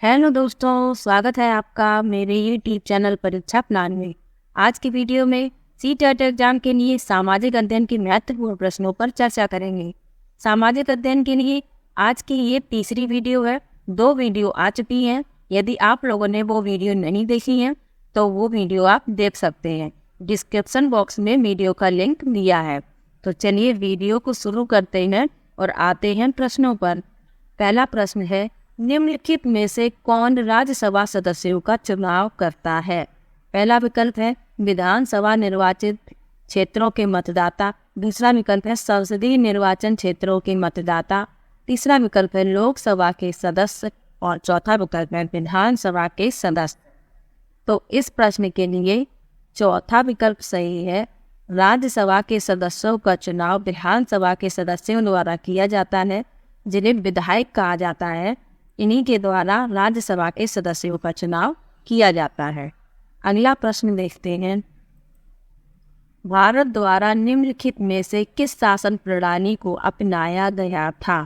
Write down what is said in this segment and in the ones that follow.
Hello दोस्तों, स्वागत है आपका मेरे यूट्यूब चैनल परीक्षा प्लान में। आज की वीडियो में सीटेट एग्जाम के लिए सामाजिक अध्ययन के महत्वपूर्ण प्रश्नों पर चर्चा करेंगे। सामाजिक अध्ययन के लिए आज की ये तीसरी वीडियो है। 2 वीडियो आ चुकी हैं। यदि आप लोगों ने वो वीडियो नहीं देखी है तो वो वीडियो आप देख सकते हैं। डिस्क्रिप्शन बॉक्स में वीडियो का लिंक दिया है। तो चलिए वीडियो को शुरू करते हैं और आते हैं प्रश्नों पर। पहला प्रश्न है, निम्नलिखित में से कौन राज्यसभा सदस्यों का चुनाव करता है? पहला विकल्प है विधानसभा निर्वाचित क्षेत्रों के मतदाता, दूसरा विकल्प है संसदीय निर्वाचन क्षेत्रों के मतदाता, तीसरा विकल्प है लोकसभा के सदस्य और चौथा विकल्प है विधानसभा के सदस्य। तो इस प्रश्न के लिए चौथा विकल्प सही है। राज्यसभा के सदस्यों का चुनाव विधानसभा के सदस्यों द्वारा किया जाता है, जिन्हें विधायक कहा जाता है। इन्हीं के द्वारा राज्यसभा के सदस्यों का चुनाव किया जाता है। अगला प्रश्न देखते हैं, भारत द्वारा निम्नलिखित में से किस शासन प्रणाली को अपनाया गया था?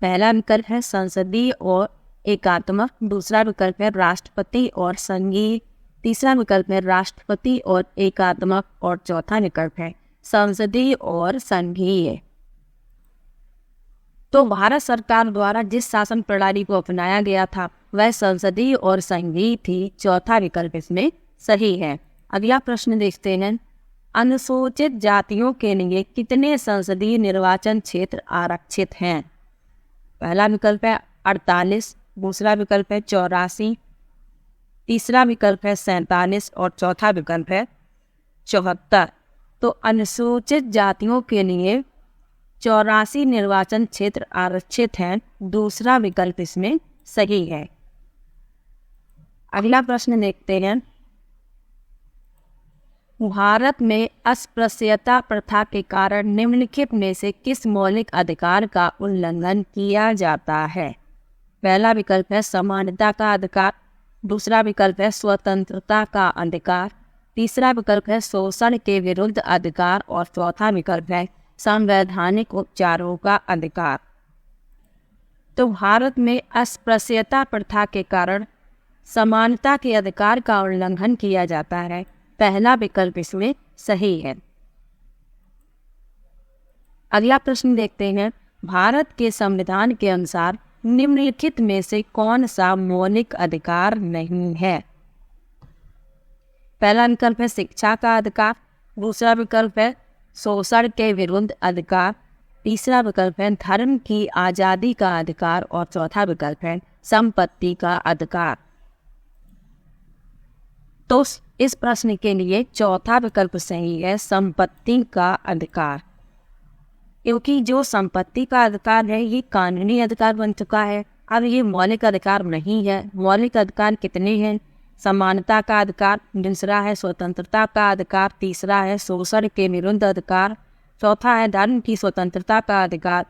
पहला विकल्प है संसदीय और एकात्मक, दूसरा विकल्प है राष्ट्रपति और संघीय, तीसरा विकल्प है राष्ट्रपति और एकात्मक और चौथा विकल्प है संसदीय और संघीय। तो भारत सरकार द्वारा जिस शासन प्रणाली को अपनाया गया था वह संसदीय और संघीय थी। चौथा विकल्प इसमें सही है। अगला प्रश्न देखते हैं, अनुसूचित जातियों के लिए कितने संसदीय निर्वाचन क्षेत्र आरक्षित हैं? पहला विकल्प है 48, दूसरा विकल्प है 84, तीसरा विकल्प है 47 और चौथा विकल्प है 74। तो अनुसूचित जातियों के लिए 84 निर्वाचन क्षेत्र आरक्षित हैं। दूसरा विकल्प इसमें सही है। अगला प्रश्न देखते हैं, भारत में अस्पृश्यता प्रथा के कारण निम्नलिखित में से किस मौलिक अधिकार का उल्लंघन किया जाता है? पहला विकल्प है समानता का अधिकार, दूसरा विकल्प है स्वतंत्रता का अधिकार, तीसरा विकल्प है शोषण के विरुद्ध अधिकार और चौथा विकल्प है संवैधानिक उपचारों का अधिकार। तो भारत में अस्पृश्यता प्रथा के कारण समानता के अधिकार का उल्लंघन किया जाता है। पहला विकल्प इसमें सही है। अगला प्रश्न देखते हैं, भारत के संविधान के अनुसार निम्नलिखित में से कौन सा मौलिक अधिकार नहीं है? पहला विकल्प है शिक्षा का अधिकार, दूसरा विकल्प है शोषण के विरुद्ध अधिकार, तीसरा विकल्प है धर्म की आज़ादी का अधिकार और चौथा विकल्प है संपत्ति का अधिकार। तो इस प्रश्न के लिए चौथा विकल्प सही है, संपत्ति का अधिकार। क्योंकि जो संपत्ति का अधिकार है ये कानूनी अधिकार बन चुका है, अब ये मौलिक अधिकार नहीं है। मौलिक अधिकार कितने हैं? समानता का अधिकार, दूसरा है स्वतंत्रता का अधिकार, तीसरा है शोषण के विरुद्ध अधिकार, चौथा है धर्म की स्वतंत्रता का अधिकार,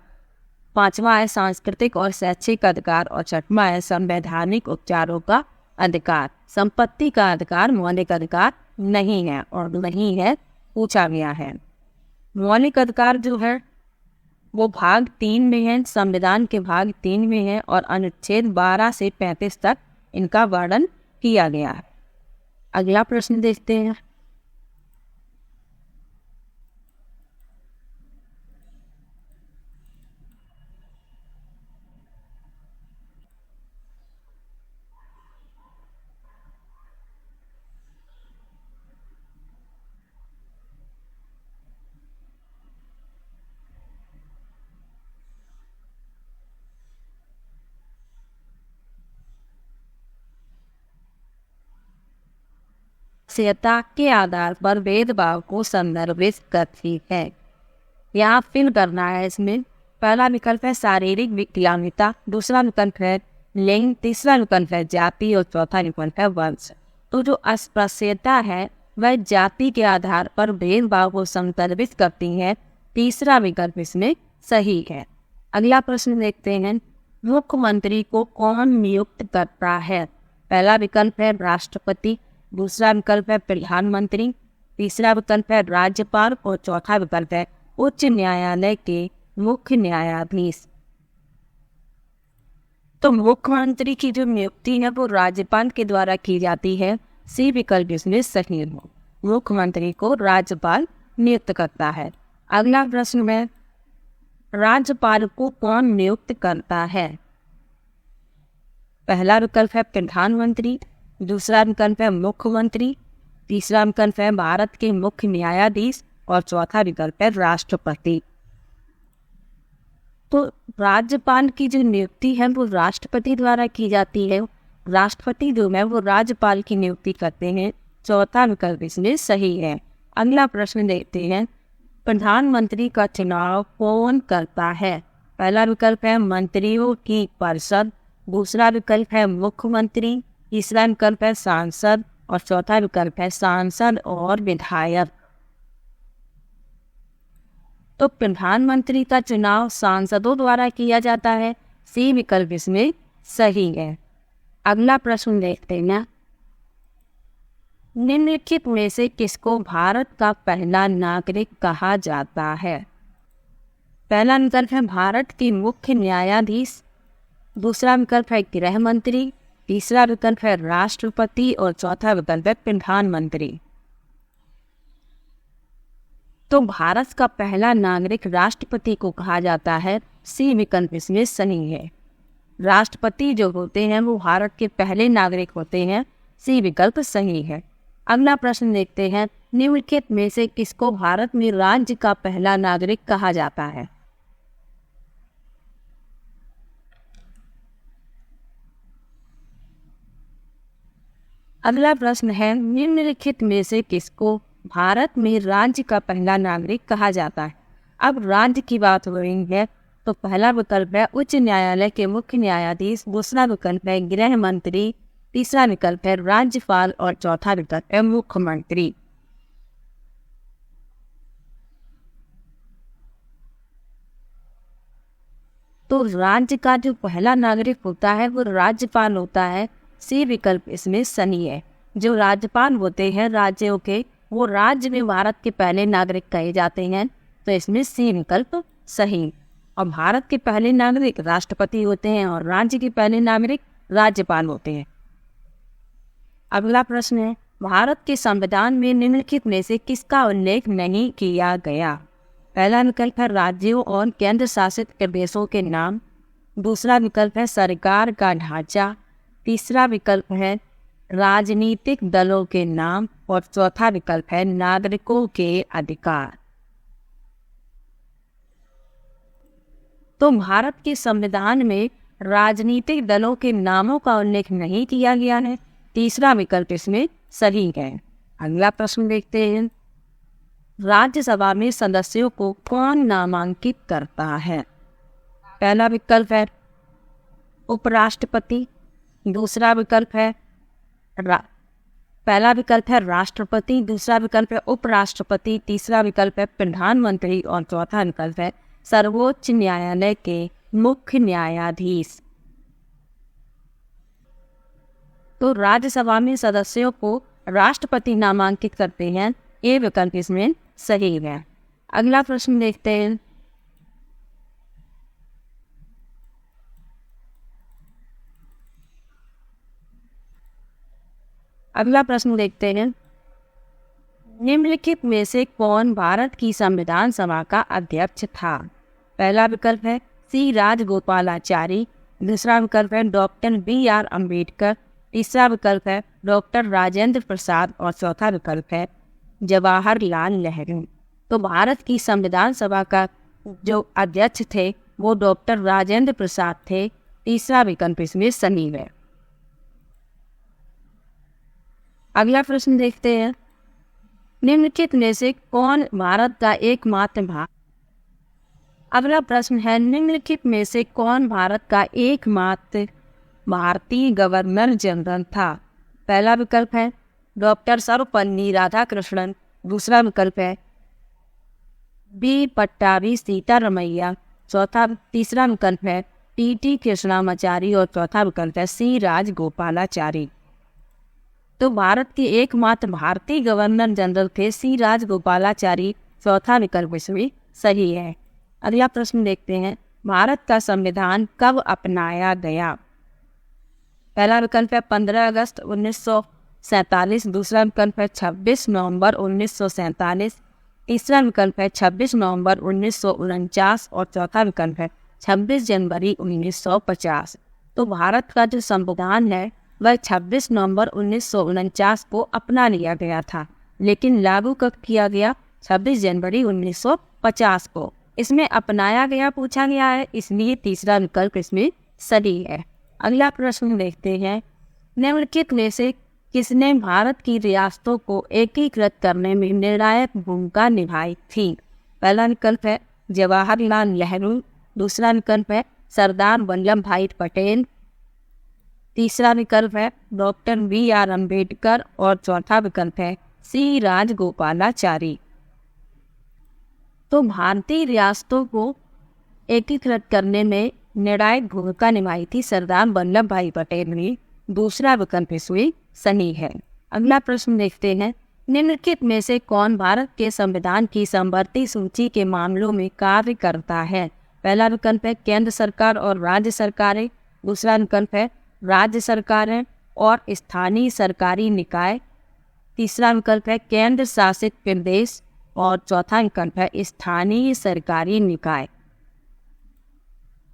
पांचवा है सांस्कृतिक और शैक्षिक अधिकार और छठवां है संवैधानिक उपचारों का अधिकार। संपत्ति का अधिकार मौलिक अधिकार नहीं है और नहीं है पूछा गया है। मौलिक अधिकार जो है वो भाग 3 में है, संविधान के भाग 3 में है और अनुच्छेद 12 से 35 तक इनका वर्णन किया गया है। अगला प्रश्न देखते हैं, अस्पृश्यता के आधार पर भेदभाव को संदर्भित करती है। यहाँ फिल करना है इसमें। पहला विकल्प है शारीरिक विकलांगता, दूसरा विकल्प है लिंग, तीसरा विकल्प है जाति और चौथा विकल्प है वंश। तो जो अस्पृश्यता है वह जाति के आधार पर भेदभाव को संदर्भित करती है। तीसरा विकल्प इसमें सही है। अगला प्रश्न देखते हैं, मुख्यमंत्री को कौन नियुक्त करता है? पहला विकल्प है राष्ट्रपति, दूसरा विकल्प है प्रधानमंत्री, तीसरा विकल्प है राज्यपाल और चौथा विकल्प है उच्च न्यायालय के मुख्य न्यायाधीश। तो मुख्यमंत्री की जो नियुक्ति है वो राज्यपाल के द्वारा की जाती है। सी विकल्प इसमें सही है। मुख्यमंत्री को राज्यपाल नियुक्त करता है। अगला प्रश्न है, राज्यपाल को कौन नियुक्त करता है? पहला विकल्प है प्रधानमंत्री, दूसरा विकल्प है मुख्यमंत्री, तीसरा विकल्प है भारत के मुख्य न्यायाधीश और चौथा विकल्प है राष्ट्रपति। तो राज्यपाल की जो नियुक्ति है वो राष्ट्रपति द्वारा की जाती है। राष्ट्रपति जो है वो राज्यपाल की नियुक्ति करते हैं। चौथा विकल्प इसमें सही है। अगला प्रश्न देखते हैं, प्रधानमंत्री का चुनाव कौन करता है? पहला विकल्प है मंत्रियों की परिषद, दूसरा विकल्प है मुख्यमंत्री, तीसरा विकल्प है सांसद और चौथा विकल्प है सांसद और विधायक। तो प्रधानमंत्री का चुनाव सांसदों द्वारा किया जाता है। सी विकल्प इसमें सही है। अगला प्रश्न देखते हैं, निम्नलिखित में से किसको भारत का पहला नागरिक कहा जाता है? पहला विकल्प है भारत के मुख्य न्यायाधीश, दूसरा विकल्प है गृह मंत्री, तीसरा विकल्प है राष्ट्रपति और चौथा विकल्प है प्रधानमंत्री। तो भारत का पहला नागरिक राष्ट्रपति को कहा जाता है। सी विकल्प इसमें सही है। राष्ट्रपति जो होते हैं वो भारत के पहले नागरिक होते हैं। सी विकल्प सही है। अगला प्रश्न देखते हैं, निम्नलिखित में से किसको भारत में राज्य का पहला नागरिक कहा जाता है? अगला प्रश्न है, निम्नलिखित में से किसको भारत में राज्य का पहला नागरिक कहा जाता है? अब राज्य की बात हो रही है तो पहला विकल्प है उच्च न्यायालय के मुख्य न्यायाधीश, दूसरा विकल्प है गृह मंत्री, तीसरा विकल्प है राज्यपाल और चौथा विकल्प है मुख्यमंत्री। तो राज्य का जो पहला नागरिक होता है वो राज्यपाल होता है। सी विकल्प इसमें सही है। जो राज्यपाल होते हैं राज्यों के, वो राज्य में भारत के पहले नागरिक कहे जाते हैं। तो इसमें सी विकल्प सही। और भारत के पहले नागरिक राष्ट्रपति होते हैं और राज्य के पहले नागरिक राज्यपाल होते हैं। अगला प्रश्न है, भारत के संविधान में निम्नलिखित में से किसका उल्लेख नहीं किया गया? पहला विकल्प है राज्यों और केंद्र शासित प्रदेशों के नाम, दूसरा विकल्प है सरकार का ढांचा, तीसरा विकल्प है राजनीतिक दलों के नाम और चौथा विकल्प है नागरिकों के अधिकार। तो भारत के संविधान में राजनीतिक दलों के नामों का उल्लेख नहीं किया गया है। तीसरा विकल्प इसमें सही है। अगला प्रश्न देखते हैं, राज्यसभा में सदस्यों को कौन नामांकित करता है? पहला विकल्प है उपराष्ट्रपति, दूसरा विकल्प है पहला विकल्प है राष्ट्रपति, दूसरा विकल्प है उपराष्ट्रपति, तीसरा विकल्प है प्रधानमंत्री और चौथा विकल्प है सर्वोच्च न्यायालय के मुख्य न्यायाधीश। तो राज्यसभा में सदस्यों को राष्ट्रपति नामांकित करते हैं। ये विकल्प इसमें सही है। अगला प्रश्न देखते हैं, निम्नलिखित में से कौन भारत की संविधान सभा का अध्यक्ष था? पहला विकल्प है सी राजगोपालाचारी, दूसरा विकल्प है डॉक्टर BR अम्बेडकर, तीसरा विकल्प है डॉक्टर राजेंद्र प्रसाद और चौथा विकल्प है जवाहरलाल नेहरू। तो भारत की संविधान सभा का जो अध्यक्ष थे वो डॉक्टर राजेंद्र प्रसाद थे। तीसरा विकल्प इसमें सही है। अगला प्रश्न देखते हैं, निम्नलिखित में से कौन भारत का एकमात्र अगला प्रश्न है, निम्नलिखित में से कौन भारत का एकमात्र भारतीय गवर्नर जनरल था? पहला विकल्प है डॉक्टर सर्वपल्ली राधाकृष्णन, दूसरा विकल्प है बी पट्टाभी सीतारमैया, तीसरा विकल्प है TT कृष्णामाचारी और चौथा विकल्प है सी राजगोपालाचारी। तो भारत के एकमात्र भारतीय गवर्नर जनरल थे सी राजगोपालाचारी। चौथा विकल्प इसमें सही है। अगला प्रश्न देखते हैं, भारत का संविधान कब अपनाया गया? पहला विकल्प है 15 अगस्त 1947, दूसरा विकल्प है 26 नवंबर 1947, तीसरा विकल्प है 26 नवंबर 1949 और चौथा विकल्प है 26 जनवरी 1950। तो भारत का जो संविधान है वह 26 नवंबर 1949 को अपना लिया गया था, लेकिन लागू कब किया गया? 26 जनवरी 1950 को। इसमें अपनाया गया पूछा गया है, इसलिए तीसरा विकल्प इसमें सही है। अगला प्रश्न देखते हैं, निम्नलिखित में से किसने भारत की रियासतों को एकीकृत करने में निर्णायक भूमिका निभाई थी? पहला विकल्प है जवाहरलाल नेहरू, दूसरा विकल्प है सरदार वल्लभ भाई पटेल, तीसरा विकल्प है डॉक्टर BR अम्बेडकर और चौथा विकल्प है C राजगोपालाचारी। तो भारतीय रियासतों को एकीकृत करने में निर्णायक भूमिका निभाई थी सरदार वल्लभ भाई पटेल ने। दूसरा विकल्प इसमें सही है। अगला प्रश्न देखते हैं, निम्नलिखित में से कौन भारत के संविधान की समवर्ती सूची के मामलों में कार्य करता है? पहला विकल्प है केंद्र सरकार और राज्य सरकारें, दूसरा विकल्प है राज्य सरकारें और स्थानीय सरकारी निकाय, तीसरा विकल्प है केंद्र शासित प्रदेश और चौथा विकल्प है स्थानीय सरकारी निकाय।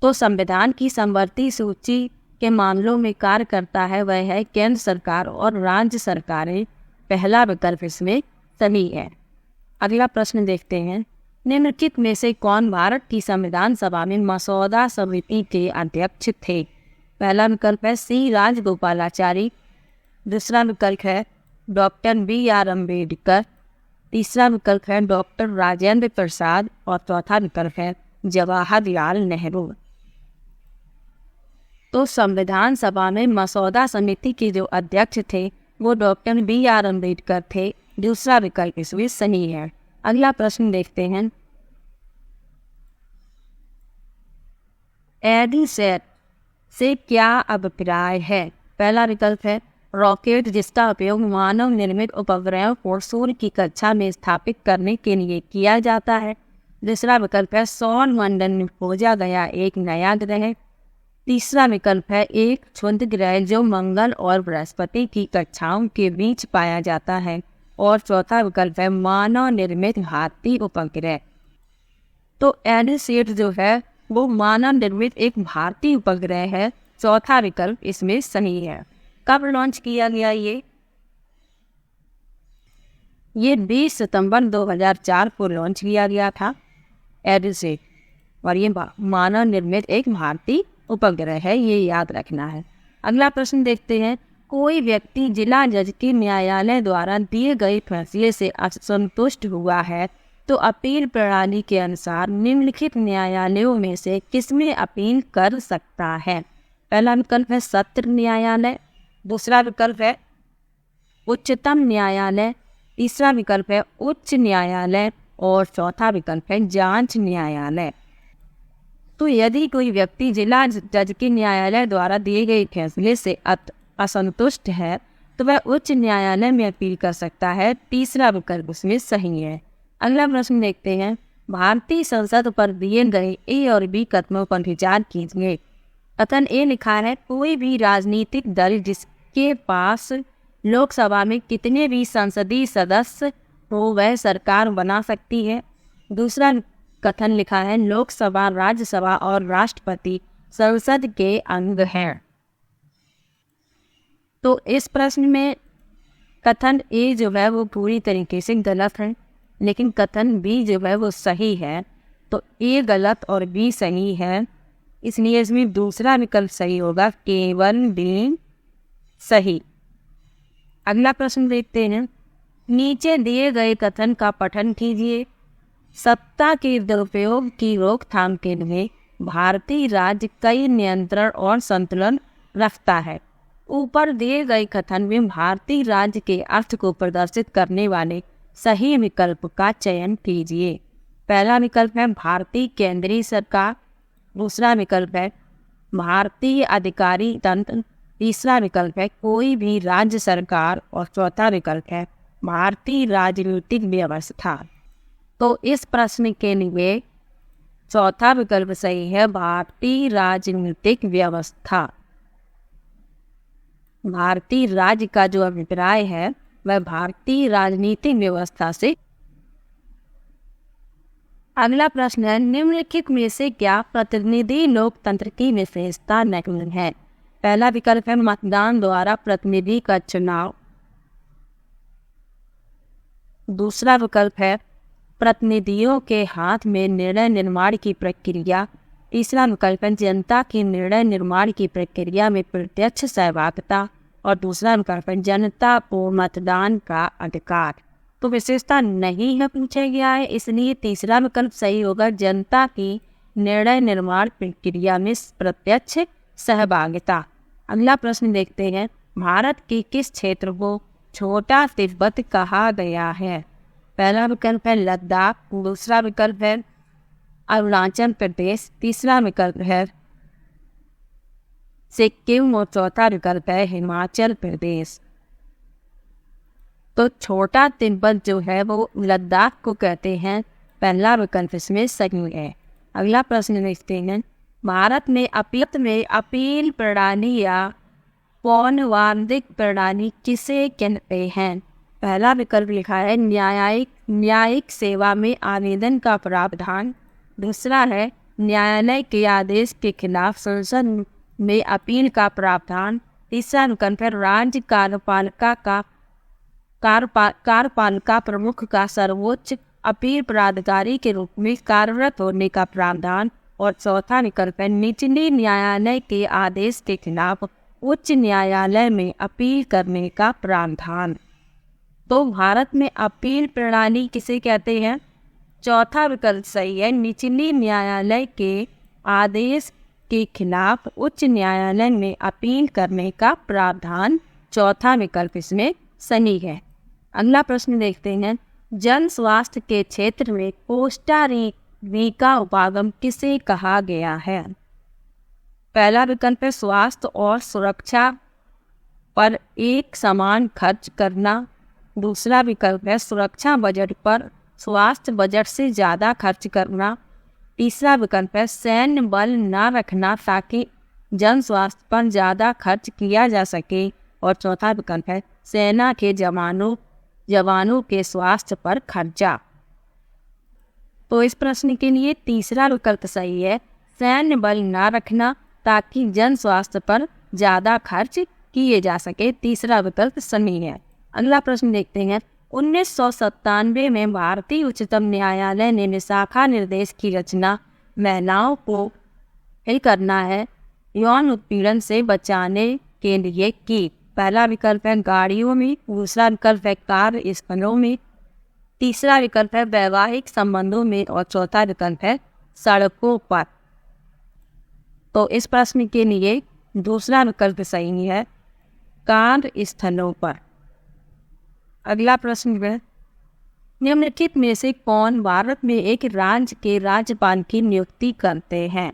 तो संविधान की समवर्ती सूची के मामलों में कार्य करता है वह है केंद्र सरकार और राज्य सरकारें। पहला विकल्प इसमें सही है। अगला प्रश्न देखते हैं, निम्नलिखित में से कौन भारत की संविधान सभा में मसौदा समिति के अध्यक्ष थे? पहला विकल्प है C राजगोपालाचारी, दूसरा विकल्प है डॉक्टर BR अम्बेडकर, तीसरा विकल्प है डॉक्टर राजेंद्र प्रसाद और चौथा विकल्प है जवाहरलाल नेहरू। तो संविधान सभा में मसौदा समिति के जो अध्यक्ष थे वो डॉक्टर BR अम्बेडकर थे। दूसरा विकल्प इसमें सही है। अगला प्रश्न देखते हैं, एडीसैट से क्या अभिप्राय है? पहला विकल्प है रॉकेट जिसका उपयोग मानव निर्मित उपग्रहों को सूर्य की कक्षा में स्थापित करने के लिए किया जाता है। दूसरा विकल्प है सौर मंडल में खोजा गया एक नया ग्रह। तीसरा विकल्प है एक क्षुद्र ग्रह जो मंगल और बृहस्पति की कक्षाओं के बीच पाया जाता है और चौथा विकल्प है मानव निर्मित भारतीय उपग्रह। तो एडीसैट जो है वो मानव निर्मित एक भारतीय उपग्रह है। चौथा विकल्प इसमें सही है। कब लॉन्च किया गया? ये 20 सितंबर 2004 को लॉन्च किया गया था एडीसैट, और ये मानव निर्मित एक भारतीय उपग्रह है, ये याद रखना है। अगला प्रश्न देखते हैं, कोई व्यक्ति जिला जज के न्यायालय द्वारा दिए गए फैसले से असंतुष्ट हुआ है तो अपील प्रणाली के अनुसार निम्नलिखित न्यायालयों में से किसमें अपील कर सकता है? पहला विकल्प है सत्र न्यायालय, दूसरा विकल्प है उच्चतम न्यायालय, तीसरा विकल्प है उच्च न्यायालय और चौथा विकल्प है जांच न्यायालय। तो यदि कोई व्यक्ति जिला जज के न्यायालय द्वारा दिए गए फैसले से असंतुष्ट है तो वह उच्च न्यायालय में अपील कर सकता है। तीसरा विकल्प उसमें सही है। अगला प्रश्न देखते हैं, भारतीय संसद पर दिए गए A और B कथनों पर विचार कीजिए। कथन A लिखा है, कोई भी राजनीतिक दल जिसके पास लोकसभा में कितने भी संसदीय सदस्य हो वह सरकार बना सकती है। दूसरा कथन लिखा है, लोकसभा, राज्यसभा और राष्ट्रपति संसद के अंग हैं। तो इस प्रश्न में कथन A जो है वो पूरी तरीके से गलत है, लेकिन कथन B जो है वो सही है। तो A गलत और B सही है, इसलिए इसमें दूसरा विकल्प सही होगा, केवल D सही। अगला प्रश्न देखते हैं, नीचे दिए गए कथन का पठन कीजिए। सत्ता के दुरुपयोग की रोकथाम के लिए भारतीय राज्य कई नियंत्रण और संतुलन रखता है। ऊपर दिए गए कथन में भारतीय राज्य के अर्थ को प्रदर्शित करने वाले सही विकल्प का चयन कीजिए। पहला विकल्प है भारतीय केंद्रीय सरकार, दूसरा विकल्प है भारतीय अधिकारी तंत्र, तीसरा विकल्प है कोई भी राज्य सरकार और चौथा विकल्प है भारतीय राजनीतिक व्यवस्था। तो इस प्रश्न के लिए चौथा विकल्प सही है, भारतीय राजनीतिक व्यवस्था। भारतीय राज्य का जो अभिप्राय है वह भारतीय राजनीतिक व्यवस्था से। अगला प्रश्न है, निम्नलिखित में से क्या प्रतिनिधि लोकतंत्र की विशेषता नहीं है? पहला विकल्प है मतदान द्वारा प्रतिनिधि का चुनाव, दूसरा विकल्प है प्रतिनिधियों के हाथ में निर्णय निर्माण की प्रक्रिया, तीसरा विकल्प है जनता की निर्णय निर्माण की प्रक्रिया में प्रत्यक्ष सहभागिता, और दूसरा विकल्प है जनता को मतदान का अधिकार। तो विशेषता नहीं है पूछा गया है, इसलिए तीसरा विकल्प सही होगा, जनता की निर्णय निर्माण प्रक्रिया में प्रत्यक्ष सहभागिता। अगला प्रश्न देखते हैं, भारत के किस क्षेत्र को छोटा तिब्बत कहा गया है? पहला विकल्प है लद्दाख, दूसरा विकल्प है अरुणाचल प्रदेश, तीसरा विकल्प है सिक्किम और चौथा विकल्प है हिमाचल प्रदेश। तो छोटा तिब्बत जो है वो लद्दाख को कहते हैं, पहला विकल्प इसमें सही है। अगला प्रश्न देखते हैं, भारत में अपील प्रणाली या पौनवार्षिक प्रणाली किसे कहते हैं? पहला विकल्प लिखा है न्यायिक सेवा में आवेदन का प्रावधान, दूसरा है न्यायालय के आदेश के खिलाफ संसद में अपील का प्रावधान, तीसरा विकल्प है राज्य कार्यपालिका प्रमुख का सर्वोच्च अपील प्राधिकारी के रूप में कार्यरत होने का प्रावधान, और चौथा विकल्प है निचले न्यायालय के आदेश के खिलाफ उच्च न्यायालय में अपील करने का प्रावधान। तो भारत में अपील प्रणाली किसे कहते हैं? चौथा विकल्प सही है, निचले न्यायालय के आदेश के खिलाफ उच्च न्यायालय में अपील करने का प्रावधान, चौथा विकल्प इसमें सही है। अगला प्रश्न देखते हैं, जन स्वास्थ्य के क्षेत्र में कोस्टा रिका उपागम किसे कहा गया है? पहला विकल्प है स्वास्थ्य और सुरक्षा पर एक समान खर्च करना, दूसरा विकल्प है सुरक्षा बजट पर स्वास्थ्य बजट से ज़्यादा खर्च करना, तीसरा विकल्प है सैन्य बल न रखना ताकि जन स्वास्थ्य पर ज़्यादा खर्च किया जा सके, और चौथा विकल्प है सेना के जवानों के स्वास्थ्य पर खर्चा। तो इस प्रश्न के लिए तीसरा विकल्प सही है, सैन्य बल न रखना ताकि जन स्वास्थ्य पर ज़्यादा खर्च किए जा सके, तीसरा विकल्प सही है। अगला प्रश्न देखते हैं, 1997 में भारतीय उच्चतम न्यायालय ने विशाखा निर्देश की रचना महिलाओं को करना है यौन उत्पीड़न से बचाने के लिए की। पहला विकल्प है गाड़ियों में, दूसरा विकल्प है कार्यस्थलों में, तीसरा विकल्प है वैवाहिक संबंधों में, और चौथा विकल्प है सड़कों पर। तो इस प्रश्न के लिए दूसरा विकल्प सही है, कार्यस्थलों पर। अगला प्रश्न है, निम्नलिखित में से कौन भारत में एक राज्य के राज्यपाल की नियुक्ति करते हैं?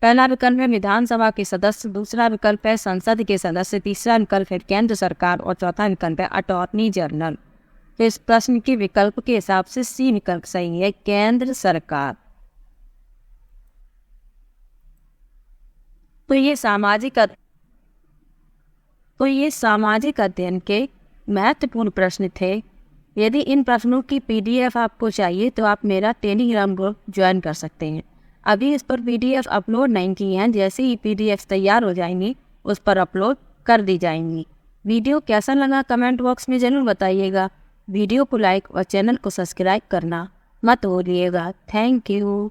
पहला विकल्प है विधानसभा के सदस्य, दूसरा विकल्प है संसद के सदस्य, तीसरा विकल्प है केंद्र सरकार, और चौथा विकल्प है अटॉर्नी जनरल। तो इस प्रश्न के विकल्प के हिसाब से सी विकल्प सही है, केंद्र सरकार। तो ये सामाजिक अध्ययन के महत्वपूर्ण प्रश्न थे। यदि इन प्रश्नों की PDF आपको चाहिए तो आप मेरा टेलीग्राम ग्रुप ज्वाइन कर सकते हैं। अभी इस पर PDF अपलोड नहीं की हैं, जैसे ही PDF तैयार हो जाएंगी उस पर अपलोड कर दी जाएंगी। वीडियो कैसा लगा कमेंट बॉक्स में ज़रूर बताइएगा। वीडियो को लाइक और चैनल को सब्सक्राइब करना मत भूलिएगा। Thank you.